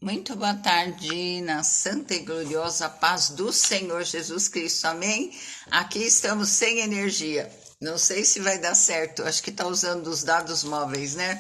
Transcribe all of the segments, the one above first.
Muito boa tarde, na santa e gloriosa paz do Senhor Jesus Cristo, amém? Aqui estamos sem energia, não sei se vai dar certo, acho que está usando os dados móveis, né?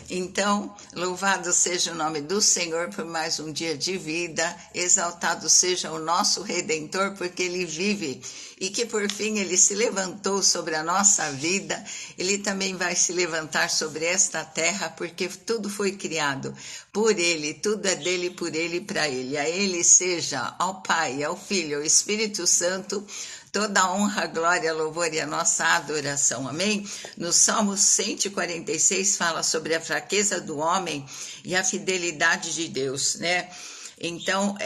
Então, louvado seja o nome do Senhor por mais um dia de vida, exaltado seja o nosso Redentor, porque Ele vive e que por fim Ele se levantou sobre a nossa vida, Ele também vai se levantar sobre esta terra, porque tudo foi criado por Ele, tudo é dele, por Ele e para Ele. A Ele seja, ao Pai, ao Filho, ao Espírito Santo, toda a honra, glória, louvor e a nossa adoração, amém? No Salmo 146 fala sobre a fraqueza do homem e a fidelidade de Deus, né? Então,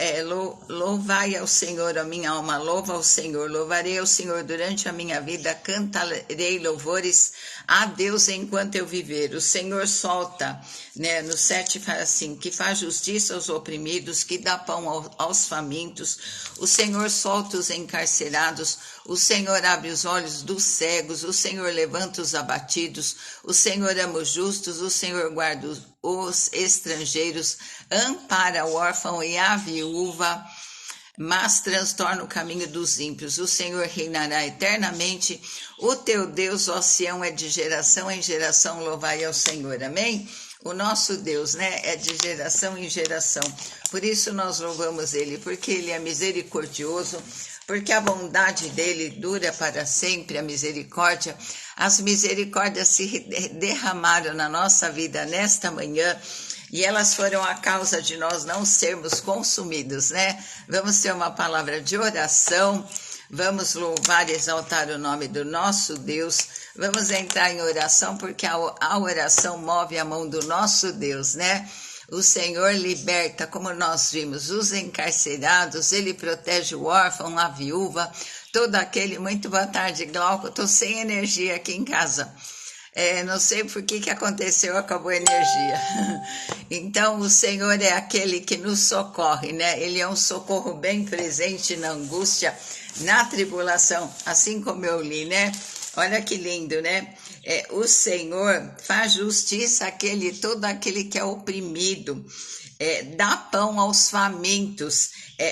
louvai ao Senhor, a minha alma, louva ao Senhor, louvarei ao Senhor durante a minha vida, cantarei louvores a Deus enquanto eu viver. O Senhor solta, né, no 7 fala assim, que faz justiça aos oprimidos, que dá pão aos famintos, o Senhor solta os encarcerados, o Senhor abre os olhos dos cegos, o Senhor levanta os abatidos, o Senhor ama os justos, o Senhor guarda os estrangeiros, ampara o órfão e a viúva, mas transtorna o caminho dos ímpios. O Senhor reinará eternamente. O teu Deus, ó Sião, é de geração em geração, louvai ao Senhor. Amém? O nosso Deus, né, é de geração em geração. Por isso nós louvamos Ele, porque Ele é misericordioso, porque a bondade dele dura para sempre, a misericórdia. As misericórdias se derramaram na nossa vida nesta manhã, e elas foram a causa de nós não sermos consumidos, né? Vamos ter uma palavra de oração, vamos louvar e exaltar o nome do nosso Deus, vamos entrar em oração, porque a oração move a mão do nosso Deus, né? O Senhor liberta, como nós vimos, os encarcerados, Ele protege o órfão, a viúva, todo aquele... Muito boa tarde, Glauco, estou sem energia aqui em casa. Não sei por que aconteceu, acabou a energia. Então, o Senhor é aquele que nos socorre, né? Ele é um socorro bem presente na angústia, na tribulação, assim como eu li, né? Olha que lindo, né? O Senhor faz justiça àquele, todo aquele que é oprimido, dá pão aos famintos,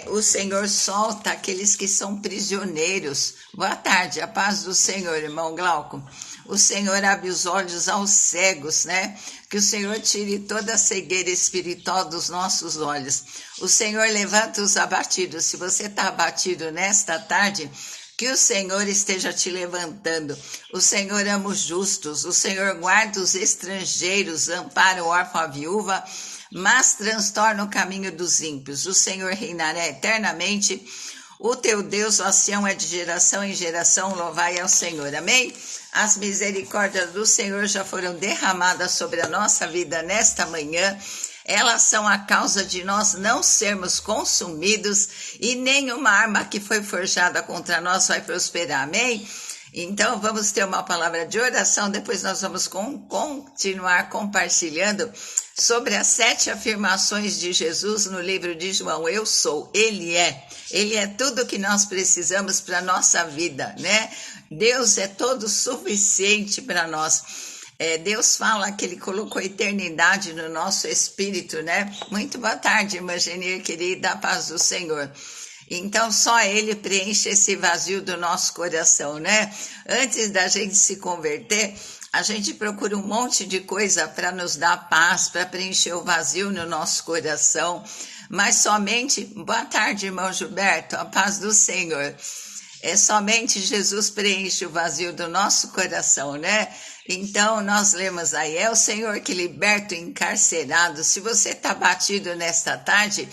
o Senhor solta aqueles que são prisioneiros. Boa tarde, a paz do Senhor, irmão Glauco. O Senhor abre os olhos aos cegos, né? Que o Senhor tire toda a cegueira espiritual dos nossos olhos. O Senhor levanta os abatidos. Se você está abatido nesta tarde, que o Senhor esteja te levantando. O Senhor ama os justos, o Senhor guarda os estrangeiros, ampara o órfão, a viúva, mas transtorna o caminho dos ímpios. O Senhor reinará eternamente. O teu Deus, ó Sião, é de geração em geração, louvai ao Senhor. Amém? As misericórdias do Senhor já foram derramadas sobre a nossa vida nesta manhã. Elas são a causa de nós não sermos consumidos e nenhuma arma que foi forjada contra nós vai prosperar, amém? Então vamos ter uma palavra de oração, depois nós vamos continuar compartilhando sobre as 7 afirmações de Jesus no livro de João. Eu sou, Ele é tudo que nós precisamos para a nossa vida, né? Deus é todo suficiente para nós. Deus fala que Ele colocou eternidade no nosso espírito, né? Muito boa tarde, irmã Genir, querida, a paz do Senhor. Então, só Ele preenche esse vazio do nosso coração, né? Antes da gente se converter, a gente procura um monte de coisa para nos dar paz, para preencher o vazio no nosso coração. Mas somente, boa tarde, irmão Gilberto, a paz do Senhor. Somente Jesus preenche o vazio do nosso coração, né? Então, nós lemos aí, é o Senhor que liberta o encarcerado. Se você está batido nesta tarde,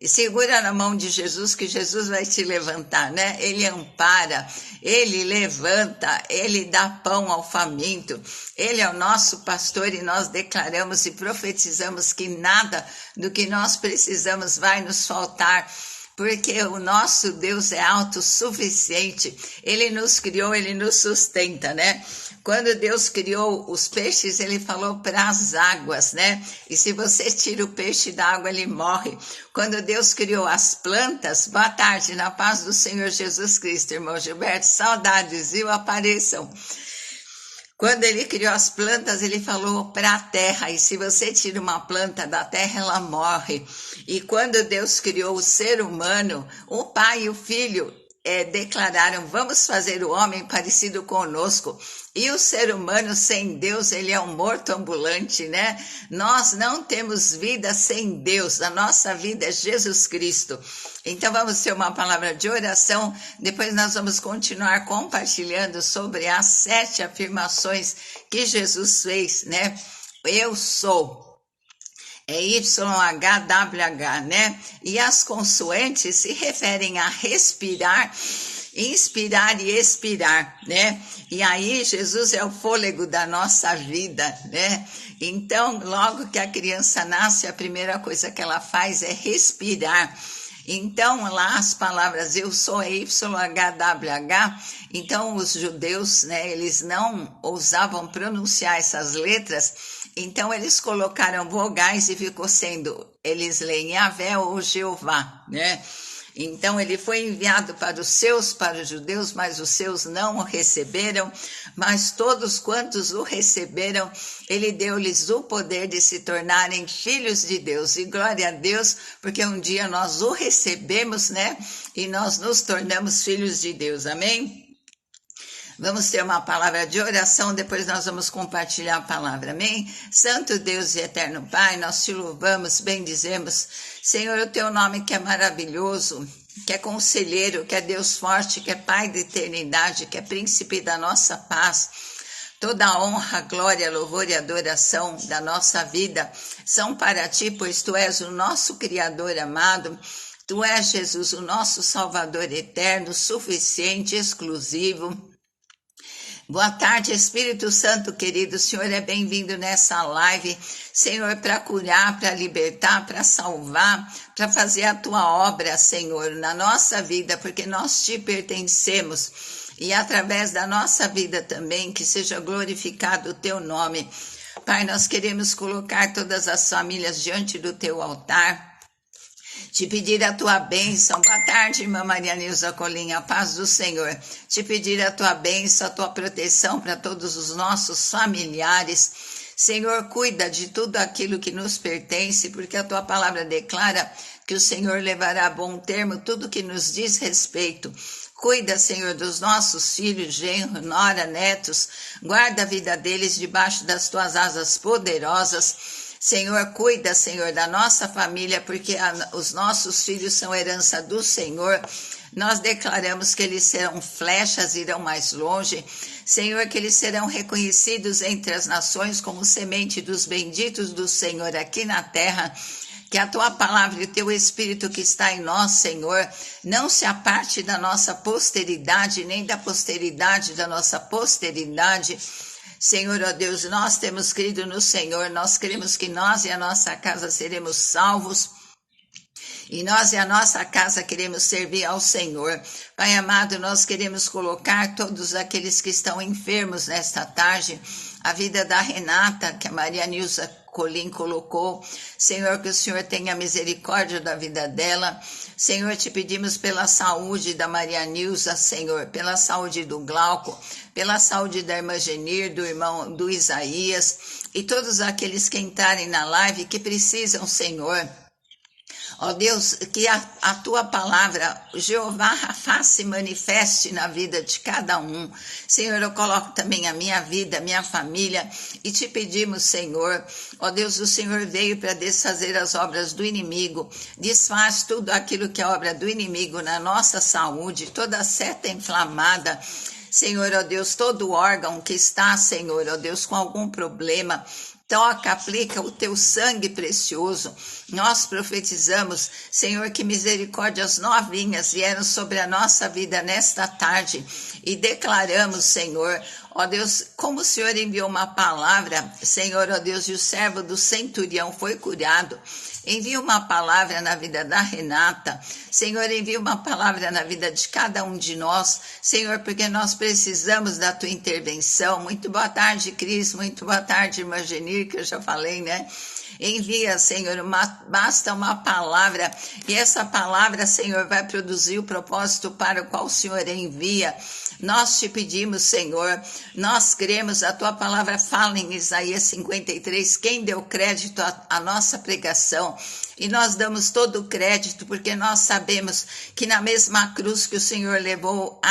segura na mão de Jesus, que Jesus vai te levantar, né? Ele ampara, Ele levanta, Ele dá pão ao faminto. Ele é o nosso pastor e nós declaramos e profetizamos que nada do que nós precisamos vai nos faltar, porque o nosso Deus é autossuficiente. Ele nos criou, Ele nos sustenta, né? Quando Deus criou os peixes, Ele falou para as águas, né? E se você tira o peixe da água, ele morre. Quando Deus criou as plantas, boa tarde, na paz do Senhor Jesus Cristo, irmão Gilberto, saudades, viu? Apareçam. Quando ele criou as plantas, ele falou para a terra, e se você tira uma planta da terra, ela morre. E quando Deus criou o ser humano, o pai e o filho declararam, vamos fazer o homem parecido conosco. E o ser humano sem Deus, ele é um morto ambulante, né? Nós não temos vida sem Deus, a nossa vida é Jesus Cristo. Então vamos ter uma palavra de oração, depois nós vamos continuar compartilhando sobre as 7 afirmações que Jesus fez, né? Eu sou. É YHWH, né? E as consoantes se referem a respirar, inspirar e expirar, né? E aí Jesus é o fôlego da nossa vida, né? Então, logo que a criança nasce, a primeira coisa que ela faz é respirar. Então, lá as palavras eu sou YHWH, então os judeus, né, eles não ousavam pronunciar essas letras, então eles colocaram vogais e ficou sendo, eles leem Yahvé ou Jeová, né? Então ele foi enviado para os judeus, mas os seus não o receberam, mas todos quantos o receberam, ele deu-lhes o poder de se tornarem filhos de Deus. E glória a Deus, porque um dia nós o recebemos, né? E nós nos tornamos filhos de Deus, amém? Vamos ter uma palavra de oração, depois nós vamos compartilhar a palavra, amém? Santo Deus e eterno Pai, nós te louvamos, bendizemos. Senhor, o teu nome que é maravilhoso, que é conselheiro, que é Deus forte, que é Pai da eternidade, que é príncipe da nossa paz. Toda a honra, glória, louvor e adoração da nossa vida são para ti, pois tu és o nosso Criador amado. Tu és, Jesus, o nosso Salvador eterno, suficiente, exclusivo. Boa tarde, Espírito Santo querido, o Senhor é bem-vindo nessa live, Senhor, para curar, para libertar, para salvar, para fazer a tua obra, Senhor, na nossa vida, porque nós te pertencemos e através da nossa vida também, que seja glorificado o teu nome. Pai, nós queremos colocar todas as famílias diante do teu altar, te pedir a tua bênção. Boa tarde, irmã Maria Nilza Colinha, paz do Senhor. Te pedir a tua bênção, a tua proteção para todos os nossos familiares. Senhor, cuida de tudo aquilo que nos pertence, porque a tua palavra declara que o Senhor levará a bom termo tudo que nos diz respeito. Cuida, Senhor, dos nossos filhos, genro, nora, netos. Guarda a vida deles debaixo das tuas asas poderosas. Senhor, cuida, Senhor, da nossa família, porque os nossos filhos são herança do Senhor. Nós declaramos que eles serão flechas, irão mais longe. Senhor, que eles serão reconhecidos entre as nações como semente dos benditos do Senhor aqui na terra. Que a tua palavra e o teu Espírito que está em nós, Senhor, não se aparte da nossa posteridade, nem da posteridade da nossa posteridade. Senhor, ó Deus, nós temos crido no Senhor, nós cremos que nós e a nossa casa seremos salvos. E nós e a nossa casa queremos servir ao Senhor. Pai amado, nós queremos colocar todos aqueles que estão enfermos nesta tarde. A vida da Renata, que a Maria Nilza Colim colocou. Senhor, que o Senhor tenha misericórdia da vida dela. Senhor, te pedimos pela saúde da Maria Nilza, Senhor, pela saúde do Glauco, pela saúde da irmã Genir, do irmão do Isaías e todos aqueles que entrarem na live que precisam, Senhor. Ó Deus, que a tua palavra, Jeová Rafá, se manifeste na vida de cada um. Senhor, eu coloco também a minha vida, a minha família e te pedimos, Senhor, ó Deus, o Senhor veio para desfazer as obras do inimigo. Desfaz tudo aquilo que é obra do inimigo na nossa saúde, toda seta inflamada. Senhor, ó Deus, todo órgão que está, Senhor, ó Deus, com algum problema, toca, aplica o teu sangue precioso. Nós profetizamos, Senhor, que misericórdias novinhas vieram sobre a nossa vida nesta tarde e declaramos, Senhor, ó Deus, como o Senhor enviou uma palavra, Senhor, ó Deus, e o servo do centurião foi curado. Envia uma palavra na vida da Renata. Senhor, envia uma palavra na vida de cada um de nós. Senhor, porque nós precisamos da tua intervenção. Muito boa tarde, Cris. Muito boa tarde, irmã Genir, que eu já falei, né? Envia, Senhor, basta uma palavra, e essa palavra, Senhor, vai produzir o propósito para o qual o Senhor envia. Nós te pedimos, Senhor, nós cremos, a tua palavra fala em Isaías 53, quem deu crédito à nossa pregação, e nós damos todo o crédito, porque nós sabemos que na mesma cruz que o Senhor levou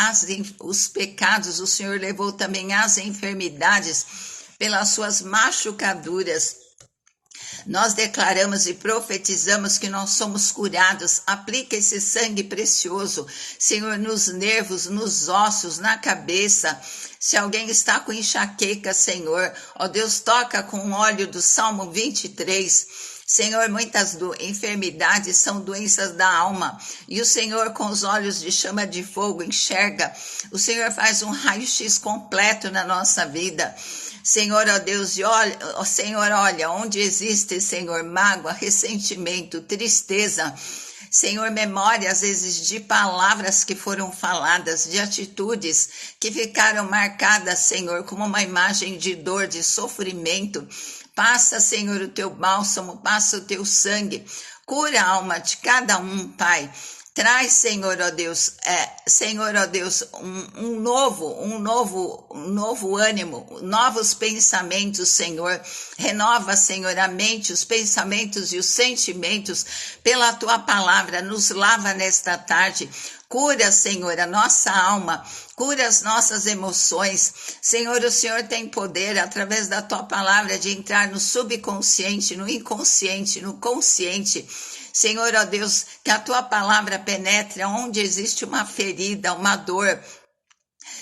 os pecados, o Senhor levou também as enfermidades, pelas suas machucaduras. Nós declaramos e profetizamos que nós somos curados. Aplica esse sangue precioso, Senhor, nos nervos, nos ossos, na cabeça. Se alguém está com enxaqueca, Senhor, ó Deus, toca com o óleo do Salmo 23. Senhor, muitas enfermidades são doenças da alma, e o Senhor, com os olhos de chama de fogo, enxerga. O Senhor faz um raio-x completo na nossa vida. Senhor, ó Deus, e olha, ó Senhor, olha, onde existe, Senhor, mágoa, ressentimento, tristeza, Senhor, memória, às vezes, de palavras que foram faladas, de atitudes que ficaram marcadas, Senhor, como uma imagem de dor, de sofrimento. Passa, Senhor, o teu bálsamo, passa o teu sangue, cura a alma de cada um, Pai. Traz, Senhor, ó Deus, um novo ânimo, novos pensamentos, Senhor. Renova, Senhor, a mente, os pensamentos e os sentimentos pela tua palavra. Nos lava nesta tarde. Cura, Senhor, a nossa alma, cura as nossas emoções. Senhor, o Senhor tem poder, através da tua palavra, de entrar no subconsciente, no inconsciente, no consciente. Senhor, ó Deus, que a tua palavra penetre onde existe uma ferida, uma dor.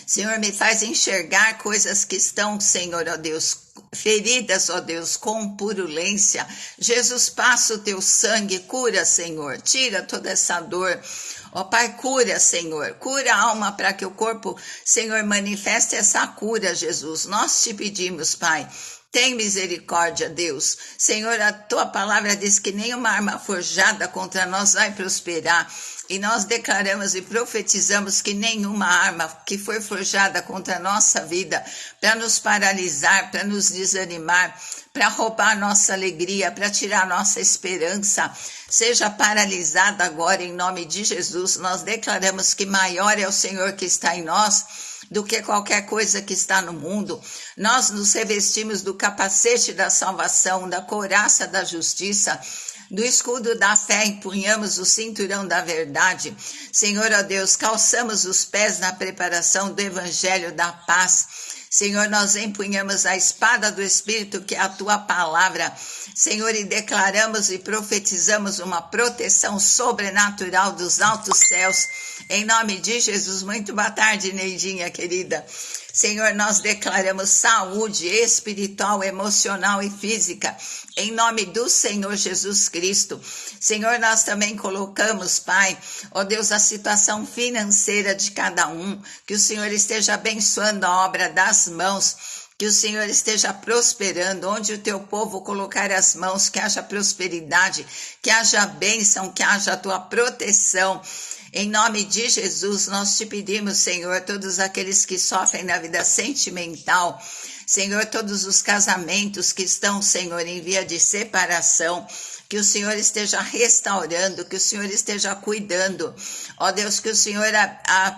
Senhor, me faz enxergar coisas que estão, Senhor, ó Deus, feridas, ó Deus, com purulência. Jesus, passa o teu sangue, cura, Senhor, tira toda essa dor. Ó Pai, cura, Senhor, cura a alma para que o corpo, Senhor, manifeste essa cura, Jesus. Nós te pedimos, Pai. Tem misericórdia, Deus. Senhor, a tua palavra diz que nenhuma arma forjada contra nós vai prosperar. E nós declaramos e profetizamos que nenhuma arma que foi forjada contra a nossa vida, para nos paralisar, para nos desanimar, para roubar nossa alegria, para tirar nossa esperança, seja paralisada agora em nome de Jesus. Nós declaramos que maior é o Senhor que está em nós do que qualquer coisa que está no mundo. Nós nos revestimos do capacete da salvação, da couraça da justiça, do escudo da fé, empunhamos o cinturão da verdade. Senhor, ó Deus, calçamos os pés na preparação do evangelho da paz. Senhor, nós empunhamos a espada do Espírito, que é a tua palavra, Senhor, e declaramos e profetizamos uma proteção sobrenatural dos altos céus, em nome de Jesus. Muito boa tarde, Neidinha, querida. Senhor, nós declaramos saúde espiritual, emocional e física, em nome do Senhor Jesus Cristo. Senhor, nós também colocamos, Pai, ó Deus, a situação financeira de cada um, que o Senhor esteja abençoando a obra das mãos, que o Senhor esteja prosperando, onde o teu povo colocar as mãos, que haja prosperidade, que haja bênção, que haja a tua proteção. Em nome de Jesus, nós te pedimos, Senhor, todos aqueles que sofrem na vida sentimental, Senhor, todos os casamentos que estão, Senhor, em via de separação, que o Senhor esteja restaurando, que o Senhor esteja cuidando. Ó Deus, que o Senhor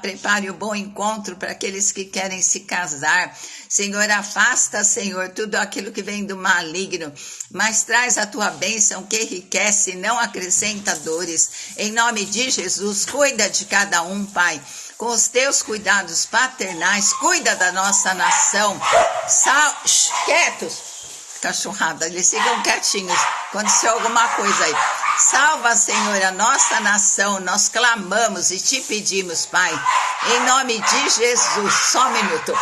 prepare o bom encontro para aqueles que querem se casar. Senhor, afasta, Senhor, tudo aquilo que vem do maligno, mas traz a tua bênção que enriquece e não acrescenta dores. Em nome de Jesus, cuida de cada um, Pai, com os teus cuidados paternais, cuida da nossa nação. Quietos! Cachorrada, eles ficam quietinhos, aconteceu alguma coisa aí. Salva, Senhor, a nossa nação, nós clamamos e te pedimos, Pai, em nome de Jesus. Só um minuto.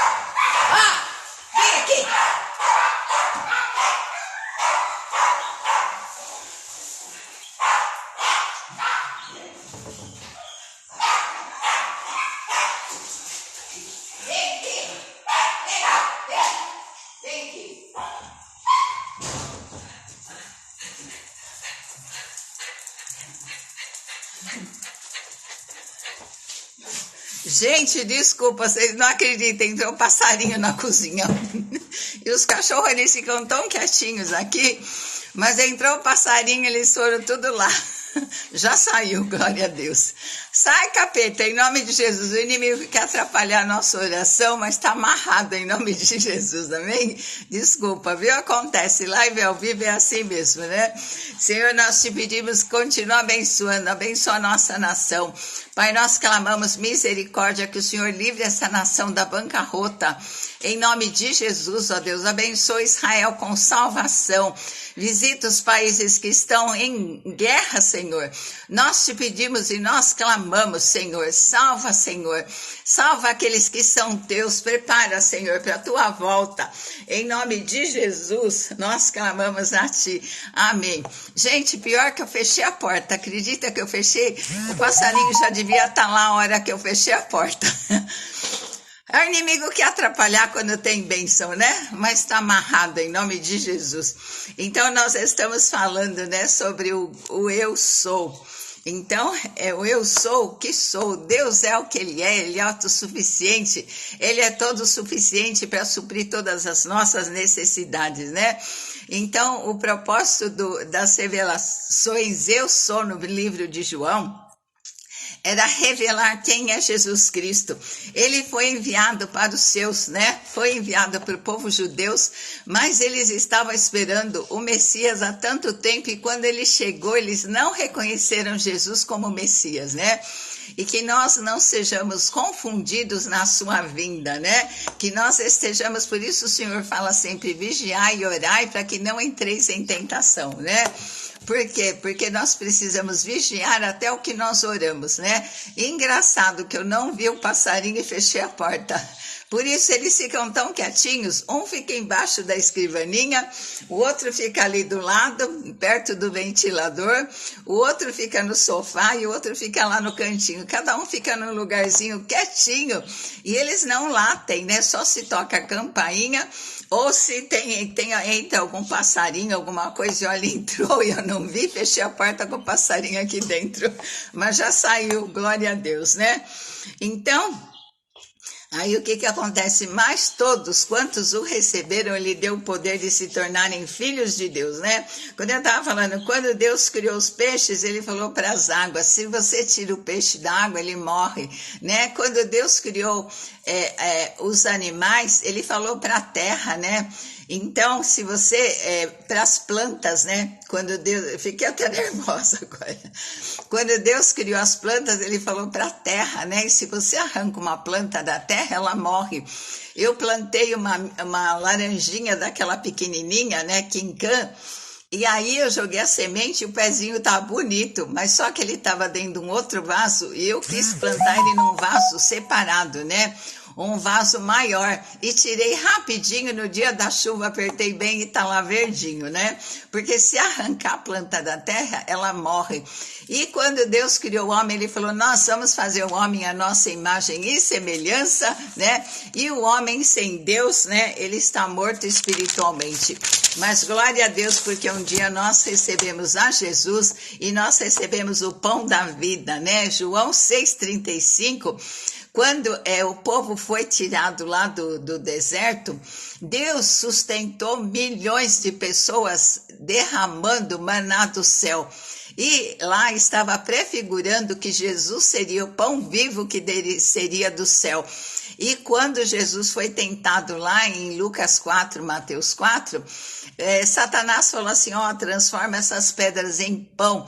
Vem aqui. Gente, desculpa, vocês não acreditam, entrou um passarinho na cozinha. E os cachorros, eles ficam tão quietinhos aqui. Mas entrou o passarinho, eles foram tudo lá. Já saiu, glória a Deus. Sai, capeta, em nome de Jesus. O inimigo quer atrapalhar a nossa oração, mas está amarrado em nome de Jesus, amém? Desculpa, viu? Acontece, live ao vivo é assim mesmo, né? Senhor, nós te pedimos, continua abençoando, abençoa a nossa nação. Pai, nós clamamos misericórdia, que o Senhor livre essa nação da bancarrota. Em nome de Jesus, ó Deus, abençoa Israel com salvação. Visita os países que estão em guerra, Senhor. Nós te pedimos e nós clamamos, Senhor. Salva, Senhor. Salva aqueles que são teus. Prepara, Senhor, para a tua volta. Em nome de Jesus, nós clamamos a ti. Amém. Gente, pior que eu fechei a porta. Acredita que eu fechei? O passarinho já devia estar lá a hora que eu fechei a porta. É o inimigo que atrapalhar quando tem bênção, né? Mas está amarrado em nome de Jesus. Então, nós estamos falando, né, sobre o eu sou. Então, o eu sou o que sou. Deus é o que Ele é autossuficiente. Ele é todo suficiente para suprir todas as nossas necessidades, né? Então, o propósito das revelações eu sou no livro de João era revelar quem é Jesus Cristo. Ele foi enviado para os seus, né? Foi enviado para o povo judeus, mas eles estavam esperando o Messias há tanto tempo e quando ele chegou, eles não reconheceram Jesus como Messias, né? E que nós não sejamos confundidos na sua vinda, né? Que nós estejamos, por isso o Senhor fala sempre, vigiai e orai para que não entreis em tentação, né? Por quê? Porque nós precisamos vigiar até o que nós oramos, né? E engraçado que eu não vi o passarinho e fechei a porta. Por isso eles ficam tão quietinhos, um fica embaixo da escrivaninha, o outro fica ali do lado, perto do ventilador, o outro fica no sofá e o outro fica lá no cantinho. Cada um fica num lugarzinho quietinho e eles não latem, né? Só se toca a campainha ou se entra algum passarinho, alguma coisa, e olha, entrou e eu não vi, fechei a porta com o passarinho aqui dentro, mas já saiu, glória a Deus, né? Então, aí o que acontece? Mas todos quantos o receberam, ele deu o poder de se tornarem filhos de Deus, né? Quando eu estava falando, quando Deus criou os peixes, ele falou para as águas, se você tira o peixe da água, ele morre, né? Quando Deus criou os animais, ele falou para a terra, né? Então, se você, para as plantas, né? Quando Deus, eu fiquei até nervosa agora. Quando Deus criou as plantas, ele falou para a terra, né? E se você arranca uma planta da terra, ela morre. Eu plantei uma laranjinha daquela pequenininha, né? Quincan. E aí eu joguei a semente e o pezinho tá bonito, mas só que ele estava dentro de um outro vaso e eu quis plantar ele num vaso separado, né? Um vaso maior e tirei rapidinho no dia da chuva, apertei bem e tá lá verdinho, né? Porque se arrancar a planta da terra, ela morre. E quando Deus criou o homem, ele falou, nós vamos fazer o homem à nossa imagem e semelhança, né? E o homem sem Deus, né? Ele está morto espiritualmente. Mas glória a Deus, porque um dia nós recebemos a Jesus e nós recebemos o pão da vida, né? João 6,35, quando o povo foi tirado lá do deserto, Deus sustentou milhões de pessoas derramando maná do céu. E lá estava prefigurando que Jesus seria o pão vivo que seria do céu. E quando Jesus foi tentado lá em Lucas 4, Mateus 4, Satanás falou assim, transforma essas pedras em pão.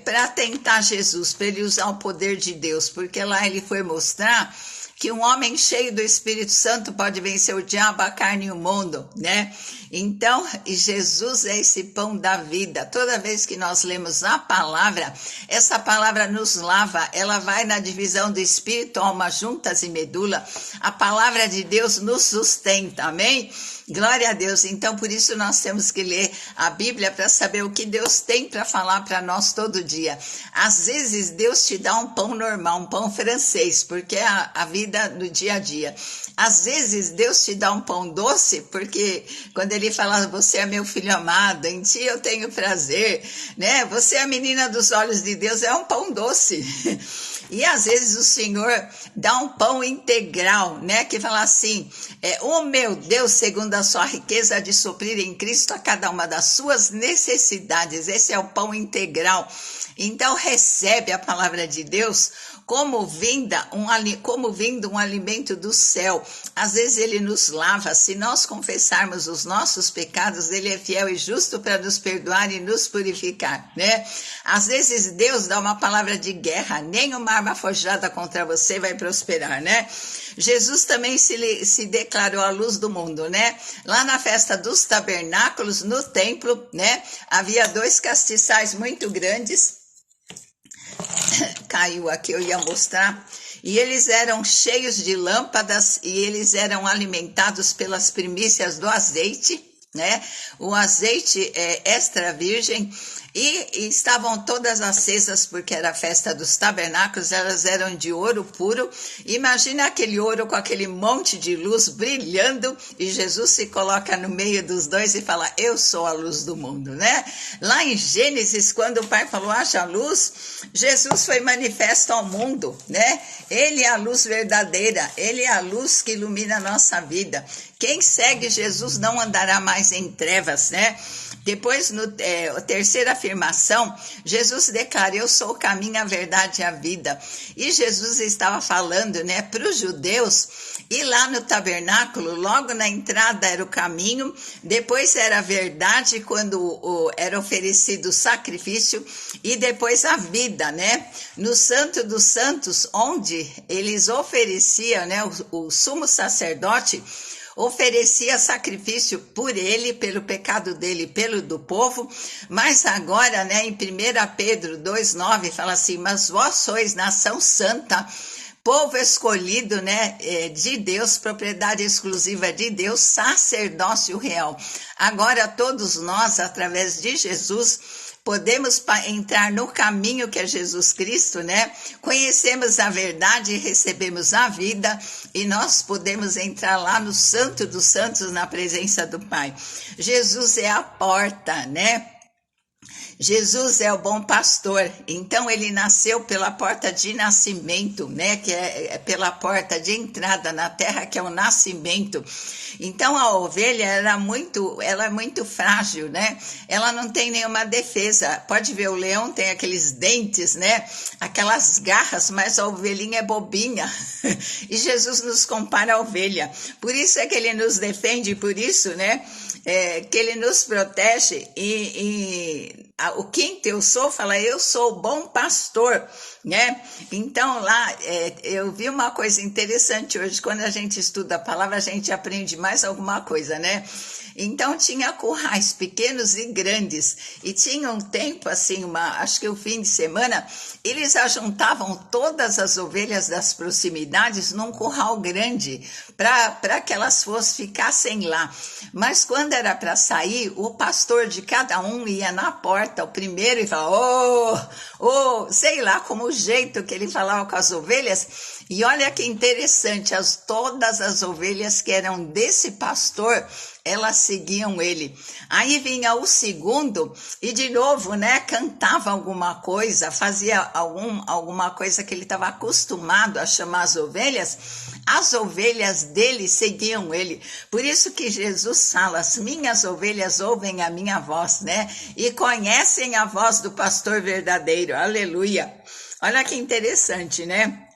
Para tentar Jesus, para ele usar o poder de Deus, porque lá ele foi mostrar que um homem cheio do Espírito Santo pode vencer o diabo, a carne e o mundo, né? Então, Jesus é esse pão da vida. Toda vez que nós lemos a palavra, essa palavra nos lava, ela vai na divisão do Espírito, alma, juntas e medula. A palavra de Deus nos sustenta, amém? Glória a Deus. Então, por isso nós temos que ler a Bíblia para saber o que Deus tem para falar para nós todo dia. Às vezes, Deus te dá um pão normal, um pão francês, porque é a vida do dia a dia. Às vezes, Deus te dá um pão doce, porque quando ele fala, você é meu filho amado, em ti eu tenho prazer, né? Você é a menina dos olhos de Deus, é um pão doce. E às vezes o Senhor dá um pão integral, né? Que fala assim, o meu Deus segundo a sua riqueza de suprir em Cristo a cada uma das suas necessidades. Esse é o pão integral. Então recebe a palavra de Deus como vindo um alimento do céu. Às vezes ele nos lava. Se nós confessarmos os nossos pecados, ele é fiel e justo para nos perdoar e nos purificar, né? Às vezes Deus dá uma palavra de guerra, nenhuma arma forjada contra você vai prosperar, né? Jesus também se declarou a luz do mundo, né? Lá na festa dos tabernáculos, no templo, né? Havia 2 castiçais muito grandes. Caiu aqui, eu ia mostrar. E eles eram cheios de lâmpadas e eles eram alimentados pelas primícias do azeite, né? O azeite é extra virgem. E estavam todas acesas porque era a festa dos tabernáculos, elas eram de ouro puro. Imagina aquele ouro com aquele monte de luz brilhando e Jesus se coloca no meio dos dois e fala, eu sou a luz do mundo, né? Lá em Gênesis, quando o Pai falou, haja luz, Jesus foi manifesto ao mundo, né? Ele é a luz verdadeira, ele é a luz que ilumina a nossa vida. Quem segue Jesus não andará mais em trevas, né? Depois, a terceira afirmação, Jesus declara, eu sou o caminho, a verdade e a vida. E Jesus estava falando, né, para os judeus, e lá no tabernáculo, logo na entrada era o caminho, depois era a verdade, quando era oferecido o sacrifício, e depois a vida, né? No Santo dos Santos, onde eles ofereciam, né, o sumo sacerdote, oferecia sacrifício por ele, pelo pecado dele, pelo do povo, mas agora, né, em 1 Pedro 2,9, fala assim, mas vós sois nação santa, povo escolhido, né, de Deus, propriedade exclusiva de Deus, sacerdócio real. Agora todos nós, através de Jesus, podemos entrar no caminho que é Jesus Cristo, né? Conhecemos a verdade e recebemos a vida e nós podemos entrar lá no Santo dos Santos, na presença do Pai. Jesus é a porta, né? Jesus é o bom pastor, então ele nasceu pela porta de nascimento, né, que é pela porta de entrada na terra, que é o nascimento. Então a ovelha ela é muito frágil, né? Ela não tem nenhuma defesa. Pode ver, o leão tem aqueles dentes, né? Aquelas garras, mas a ovelhinha é bobinha. E Jesus nos compara à ovelha. Por isso é que ele nos defende, por isso, né? Que ele nos protege o quinto eu sou, fala, eu sou o bom pastor, né? Então lá, eu vi uma coisa interessante hoje, quando a gente estuda a palavra, a gente aprende mais alguma coisa, né? Então tinha currais pequenos e grandes, e tinha um tempo assim, acho que o fim de semana, eles ajuntavam todas as ovelhas das proximidades num curral grande, para que elas ficassem lá. Mas quando era para sair, o pastor de cada um ia na porta, o primeiro, e falava, sei lá, como o jeito que ele falava com as ovelhas. E olha que interessante, todas as ovelhas que eram desse pastor, elas seguiam ele. Aí vinha o segundo e de novo, né, cantava alguma coisa, fazia alguma coisa que ele estava acostumado a chamar as ovelhas dele seguiam ele. Por isso que Jesus fala, as minhas ovelhas ouvem a minha voz, né, e conhecem a voz do pastor verdadeiro, aleluia. Olha que interessante, né?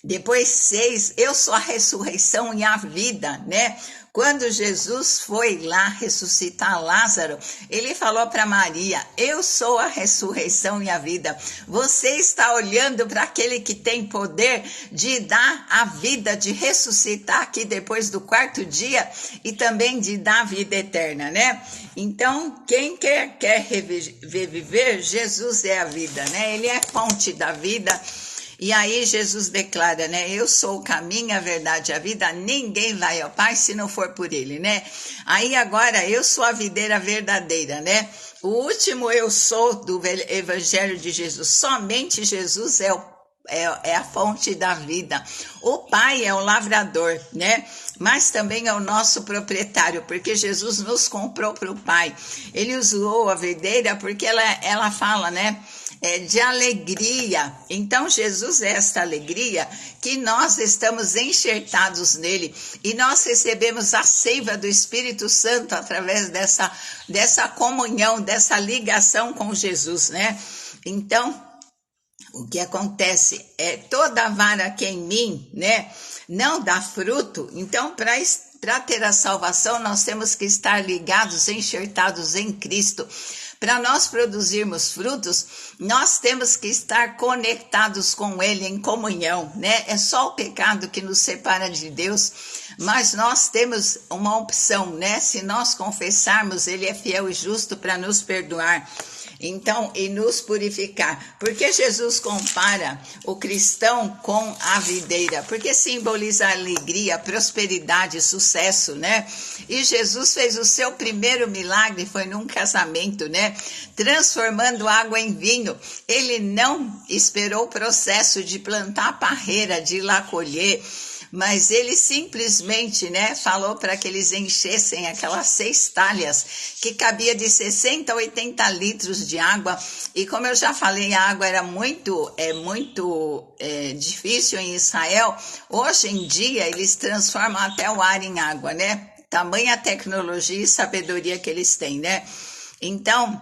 Depois 6, eu sou a ressurreição e a vida, né? Quando Jesus foi lá ressuscitar Lázaro, ele falou para Maria, eu sou a ressurreição e a vida. Você está olhando para aquele que tem poder de dar a vida, de ressuscitar aqui depois do 4º dia e também de dar a vida eterna, né? Então, quem quer reviver, Jesus é a vida, né? Ele é a fonte da vida. E aí Jesus declara, né, eu sou o caminho, a verdade, a vida, ninguém vai ao Pai se não for por ele, né? Aí agora eu sou a videira verdadeira, né? O último eu sou do Evangelho de Jesus, somente Jesus é a fonte da vida. O Pai é o lavrador, né? Mas também é o nosso proprietário, porque Jesus nos comprou para o Pai. Ele usou a videira porque ela fala, né? de alegria. Então Jesus é esta alegria que nós estamos enxertados nele e nós recebemos a seiva do Espírito Santo através dessa comunhão, dessa ligação com Jesus, né? Então, o que acontece é toda vara que em mim, né, não dá fruto. Então, para ter a salvação, nós temos que estar ligados, enxertados em Cristo. Para nós produzirmos frutos, nós temos que estar conectados com Ele em comunhão, né? É só o pecado que nos separa de Deus, mas nós temos uma opção, né? Se nós confessarmos, Ele é fiel e justo para nos perdoar. Então, e nos purificar. Porque Jesus compara o cristão com a videira? Porque simboliza alegria, prosperidade, sucesso, né? E Jesus fez o seu primeiro milagre, foi num casamento, né? Transformando água em vinho. Ele não esperou o processo de plantar a parreira, de ir lá colher, mas ele simplesmente, né, falou para que eles enchessem aquelas 6 talhas, que cabia de 60 a 80 litros de água. E como eu já falei, a água era muito difícil em Israel. Hoje em dia, eles transformam até o ar em água, né? Tamanha tecnologia e sabedoria que eles têm, né? Então,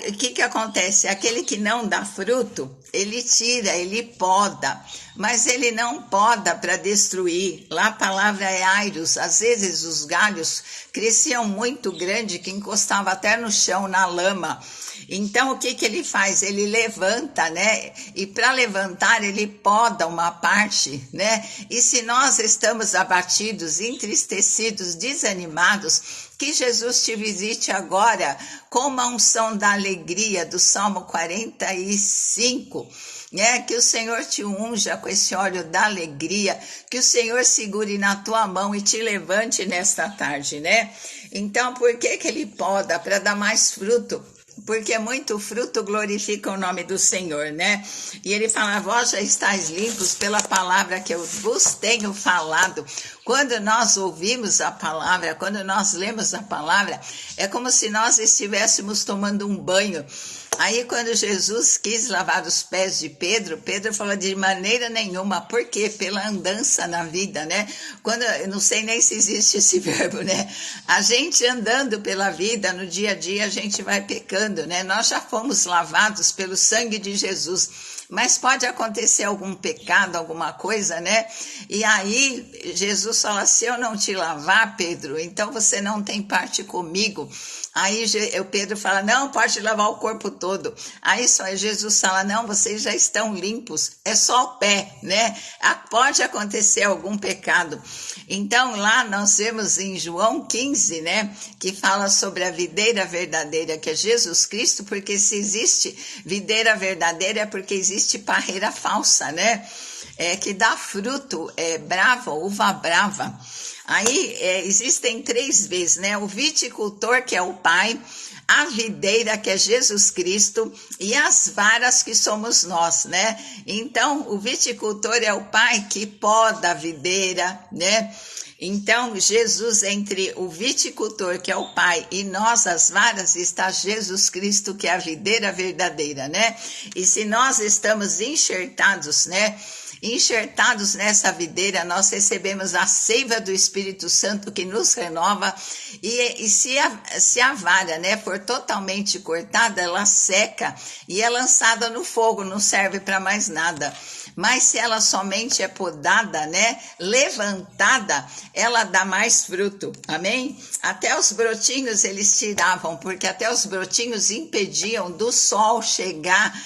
o que acontece? Aquele que não dá fruto, ele tira, ele poda, mas ele não poda para destruir. Lá a palavra é airos. Às vezes os galhos cresciam muito grande, que encostava até no chão, na lama. Então o que ele faz? Ele levanta, né? E para levantar ele poda uma parte, né? E se nós estamos abatidos, entristecidos, desanimados, que Jesus te visite agora com uma unção da alegria do Salmo 45, né? Que o Senhor te unja com esse óleo da alegria, que o Senhor segure na tua mão e te levante nesta tarde, né? Então, por que ele poda? Para dar mais fruto. Porque muito fruto glorifica o nome do Senhor, né? E ele fala, vós já estáis limpos pela palavra que eu vos tenho falado. Quando nós ouvimos a palavra, quando nós lemos a palavra, é como se nós estivéssemos tomando um banho. Aí quando Jesus quis lavar os pés de Pedro, Pedro falou de maneira nenhuma. Por quê? Pela andança na vida, né? Eu não sei nem se existe esse verbo, né? A gente andando pela vida, no dia a dia, a gente vai pecando, né? Nós já fomos lavados pelo sangue de Jesus. Mas pode acontecer algum pecado, alguma coisa, né? E aí Jesus fala, se eu não te lavar, Pedro, então você não tem parte comigo. Aí o Pedro fala, não, pode lavar o corpo todo. Aí só Jesus fala, não, vocês já estão limpos, é só o pé, né? Pode acontecer algum pecado. Então lá nós vemos em João 15, né, que fala sobre a videira verdadeira, que é Jesus Cristo, porque se existe videira verdadeira é porque existe parreira falsa, né? Que dá fruto, brava, uva brava. Aí existem 3 vezes, né? O viticultor, que é o Pai, a videira, que é Jesus Cristo, e as varas, que somos nós, né? Então, o viticultor é o Pai que poda a videira, né? Então, Jesus, entre o viticultor, que é o Pai, e nós, as varas, está Jesus Cristo, que é a videira verdadeira, né? E se nós estamos enxertados, né? Enxertados nessa videira, nós recebemos a seiva do Espírito Santo que nos renova, e se a vara, né, for totalmente cortada, ela seca e é lançada no fogo, não serve para mais nada. Mas se ela somente é podada, né, levantada, ela dá mais fruto, amém? Até os brotinhos eles tiravam, porque até os brotinhos impediam do sol chegar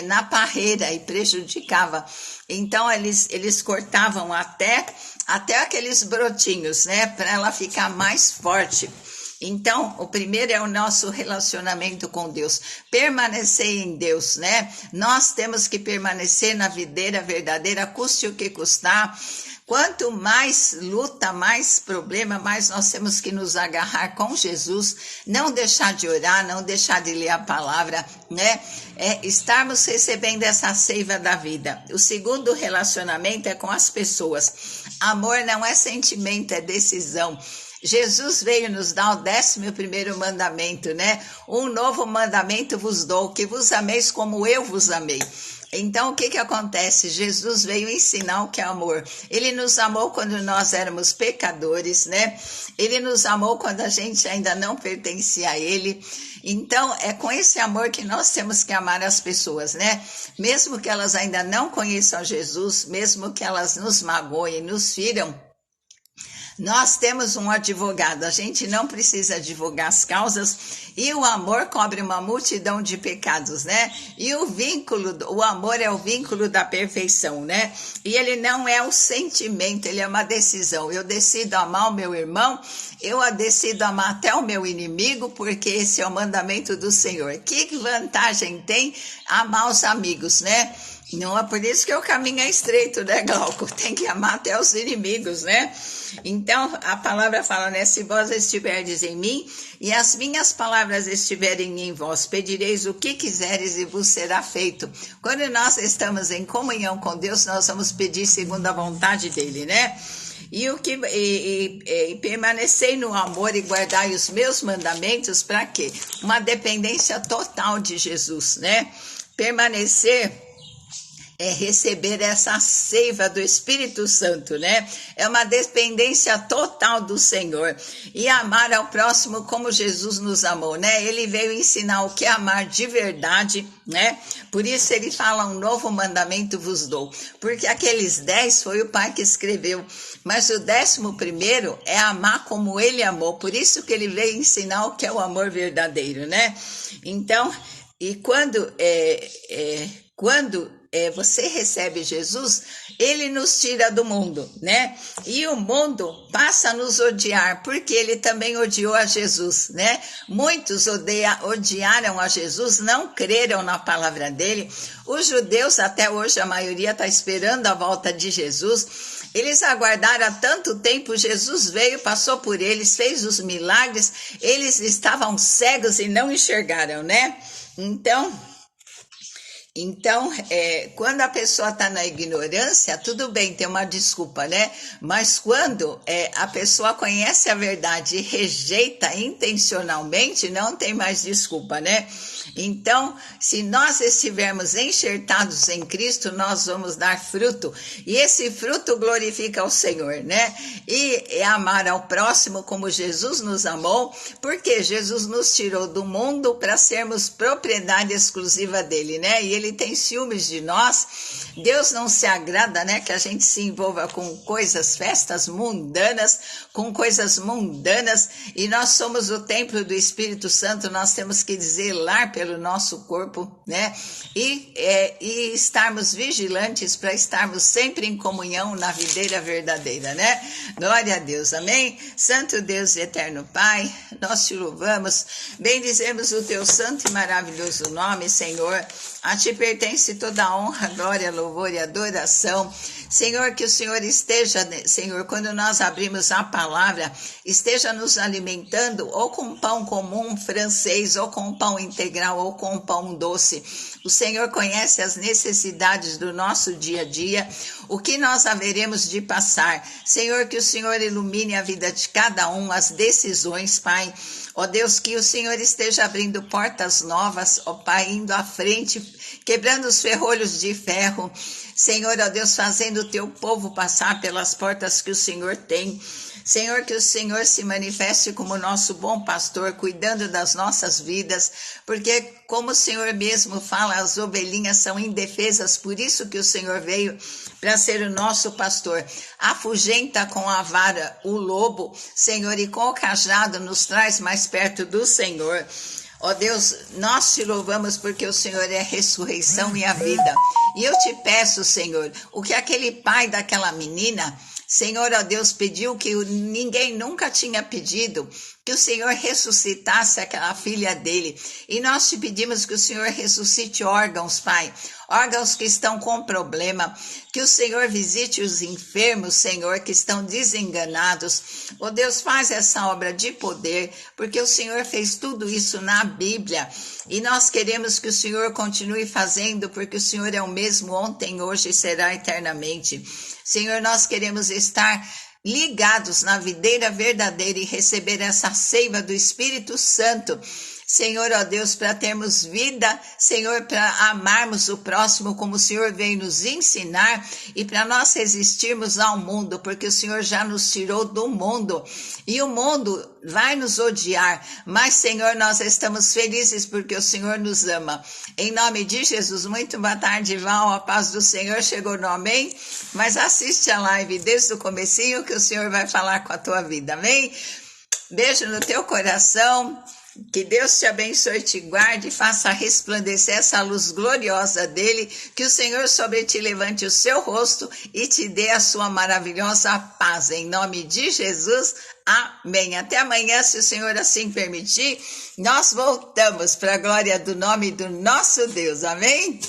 na parreira e prejudicava. Então eles cortavam até aqueles brotinhos, né, para ela ficar mais forte. Então, o primeiro é o nosso relacionamento com Deus, permanecer em Deus, né? Nós temos que permanecer na videira verdadeira, custe o que custar. Quanto mais luta, mais problema, mais nós temos que nos agarrar com Jesus, não deixar de orar, não deixar de ler a palavra, né? Estarmos recebendo essa seiva da vida. O segundo relacionamento é com as pessoas. Amor não é sentimento, é decisão. Jesus veio nos dar o 11º mandamento, né? Um novo mandamento vos dou, que vos ameis como eu vos amei. Então, o que acontece? Jesus veio ensinar o que é amor. Ele nos amou quando nós éramos pecadores, né? Ele nos amou quando a gente ainda não pertencia a Ele. Então, é com esse amor que nós temos que amar as pessoas, né? Mesmo que elas ainda não conheçam Jesus, mesmo que elas nos magoem, nos firam, nós temos um advogado, a gente não precisa advogar as causas e o amor cobre uma multidão de pecados, né? E o amor é o vínculo da perfeição, né? E ele não é o sentimento, ele é uma decisão. Eu decido amar o meu irmão, eu decido amar até o meu inimigo, porque esse é o mandamento do Senhor. Que vantagem tem amar os amigos, né? Não é por isso que o caminho é estreito, né, Glauco? Tem que amar até os inimigos, né? Então, a palavra fala, né? Se vós estiverdes em mim e as minhas palavras estiverem em vós, pedireis o que quiseres e vos será feito. Quando nós estamos em comunhão com Deus, nós vamos pedir segundo a vontade dele, né? E permanecei no amor e guardai os meus mandamentos, para quê? Uma dependência total de Jesus, né? Permanecer é receber essa seiva do Espírito Santo, né? É uma dependência total do Senhor. E amar ao próximo como Jesus nos amou, né? Ele veio ensinar o que é amar de verdade, né? Por isso ele fala, um novo mandamento vos dou. Porque aqueles 10 foi o Pai que escreveu. Mas o 11º é amar como ele amou. Por isso que ele veio ensinar o que é o amor verdadeiro, né? Então, e quando você recebe Jesus, ele nos tira do mundo, né? E o mundo passa a nos odiar, porque ele também odiou a Jesus, né? Muitos odiaram a Jesus, não creram na palavra dele. Os judeus, até hoje, a maioria está esperando a volta de Jesus. Eles aguardaram há tanto tempo, Jesus veio, passou por eles, fez os milagres, eles estavam cegos e não enxergaram, né? Então, quando a pessoa está na ignorância, tudo bem, tem uma desculpa, né? Mas quando a pessoa conhece a verdade e rejeita intencionalmente, não tem mais desculpa, né? Então, se nós estivermos enxertados em Cristo, nós vamos dar fruto. E esse fruto glorifica o Senhor, né? E é amar ao próximo como Jesus nos amou, porque Jesus nos tirou do mundo para sermos propriedade exclusiva dele, né? E ele tem ciúmes de nós. Deus não se agrada, né, que a gente se envolva com festas mundanas, com coisas mundanas, e nós somos o templo do Espírito Santo, nós temos que zelar pelo nosso corpo, né, e estarmos vigilantes para estarmos sempre em comunhão na videira verdadeira, né? Glória a Deus, amém? Santo Deus e eterno Pai, nós te louvamos, bendizemos o teu santo e maravilhoso nome, Senhor. A ti pertence toda a honra, glória, louvor e adoração. Senhor, que o Senhor esteja, Senhor, quando nós abrimos a palavra, esteja nos alimentando ou com pão comum francês, ou com pão integral, ou com pão doce. O Senhor conhece as necessidades do nosso dia a dia, o que nós haveremos de passar. Senhor, que o Senhor ilumine a vida de cada um, as decisões, Pai. Ó Deus, que o Senhor esteja abrindo portas novas, ó Pai, indo à frente, quebrando os ferrolhos de ferro. Senhor, ó Deus, fazendo o teu povo passar pelas portas que o Senhor tem. Senhor, que o Senhor se manifeste como nosso bom pastor, cuidando das nossas vidas, porque como o Senhor mesmo fala, as ovelhinhas são indefesas, por isso que o Senhor veio para ser o nosso pastor. Afugenta com a vara o lobo, Senhor, e com o cajado nos traz mais perto do Senhor. Ó Deus, nós te louvamos porque o Senhor é a ressurreição e a vida. E eu te peço, Senhor, o que aquele pai daquela menina, Senhor, ó Deus, pediu que ninguém nunca tinha pedido, que o Senhor ressuscitasse aquela filha dele. E nós te pedimos que o Senhor ressuscite órgãos, Pai, órgãos que estão com problema, que o Senhor visite os enfermos, Senhor, que estão desenganados. Ó Deus, faz essa obra de poder, porque o Senhor fez tudo isso na Bíblia. E nós queremos que o Senhor continue fazendo, porque o Senhor é o mesmo ontem, hoje e será eternamente. Senhor, nós queremos estar ligados na videira verdadeira e receber essa seiva do Espírito Santo. Senhor, ó Deus, para termos vida, Senhor, para amarmos o próximo como o Senhor veio nos ensinar e para nós resistirmos ao mundo, porque o Senhor já nos tirou do mundo e o mundo vai nos odiar, mas Senhor, nós estamos felizes porque o Senhor nos ama. Em nome de Jesus, muito boa tarde, Val, a paz do Senhor chegou no amém, mas assiste a live desde o comecinho que o Senhor vai falar com a tua vida, amém? Beijo no teu coração. Que Deus te abençoe e te guarde, faça resplandecer essa luz gloriosa dele, que o Senhor sobre ti levante o seu rosto e te dê a sua maravilhosa paz. Em nome de Jesus, amém. Até amanhã, se o Senhor assim permitir, nós voltamos para a glória do nome do nosso Deus, amém?